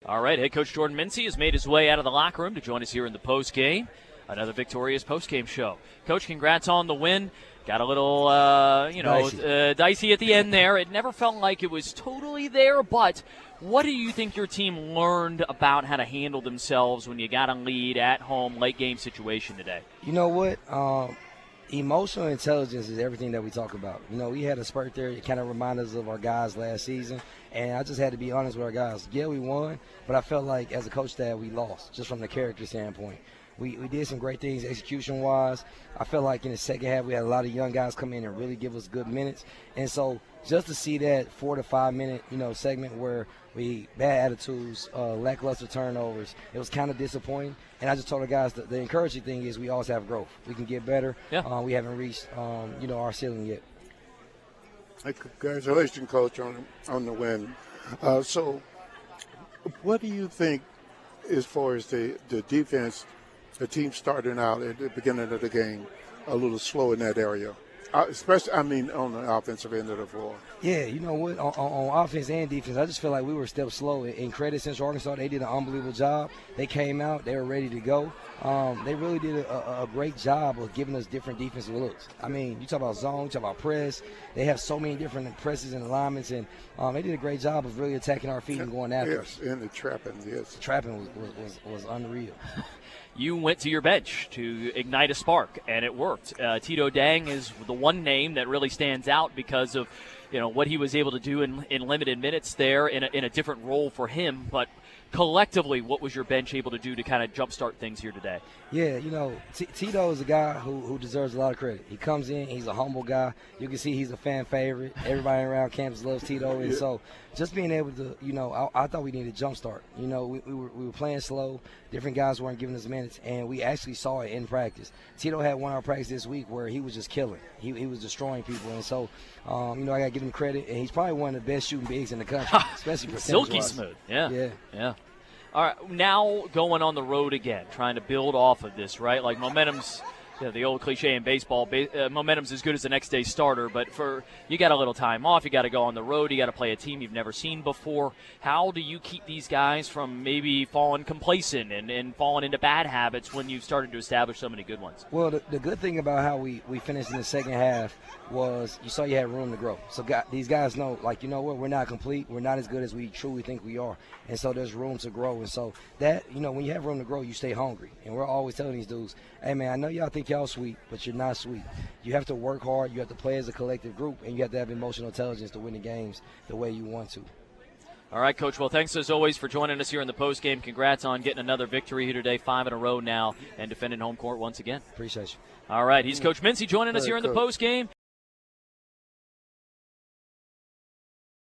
All right, head coach Jordan Mincy has made his way out of the locker room to join us here in the post-game. Another victorious post-game show. Coach, congrats on the win. Got a little, dicey at the end there. It never felt like it was totally there, but what do you think your team learned about how to handle themselves when you got a lead at home, late game situation today? You know what? Emotional intelligence is everything that we talk about. You know, we had a spurt there. It kind of reminded us of our guys last season. And I just had to be honest with our guys. Yeah, we won, but I felt like as a coach staff we lost, just from the character standpoint. We did some great things execution-wise. I felt like in the second half we had a lot of young guys come in and really give us good minutes. And so just to see that 4 to 5 minute, segment where we bad attitudes, lackluster turnovers, it was kind of disappointing. And I just told the guys that the encouraging thing is we always have growth. We can get better. Yeah. We haven't reached, our ceiling yet. Hey, congratulations, Coach, on the win. So what do you think as far as the defense, the team starting out at the beginning of the game a little slow in that area, especially, on the offensive end of the floor? Yeah, you know what, on offense and defense, I just feel like we were still slow. In credit, Central Arkansas, they did an unbelievable job. They came out, they were ready to go. They really did a great job of giving us different defensive looks. You talk about zone, you talk about press. They have so many different presses and alignments, and they did a great job of really attacking our feet and going after us. Yes, and the trapping, yes. The trapping was unreal. You went to your bench to ignite a spark, and it worked. Tito Dang is the one name that really stands out because of what he was able to do in limited minutes there in a different role for him. But collectively, what was your bench able to do to kind of jumpstart things here today? Yeah, Tito is a guy who deserves a lot of credit. He comes in, he's a humble guy. You can see he's a fan favorite. Everybody around campus loves Tito. And so just being able to, I thought we needed a jump start. We were playing slow. Different guys weren't giving us minutes, and we actually saw it in practice. Tito had one hour practice this week where he was just killing. He was destroying people. And so, I got to give him credit. And he's probably one of the best shooting bigs in the country, especially for silky smooth. Yeah. All right, now going on the road again, trying to build off of this, right? Like momentum's, the old cliche in baseball, momentum's as good as the next day's starter, but you got a little time off, you got to go on the road, you got to play a team you've never seen before. How do you keep these guys from maybe falling complacent and falling into bad habits when you've started to establish so many good ones? Well, the good thing about how we finished in the second half was you saw you had room to grow. So these guys know, we're not complete. We're not as good as we truly think we are. And so there's room to grow. And so that, when you have room to grow, you stay hungry. And we're always telling these dudes, hey, man, I know y'all think y'all sweet, but you're not sweet. You have to work hard. You have to play as a collective group. And you have to have emotional intelligence to win the games the way you want to. All right, Coach. Well, thanks as always for joining us here in the postgame. Congrats on getting another victory here today, 5 in a row now, and defending home court once again. Appreciate you. All right, he's Coach Mincy joining us here in the postgame.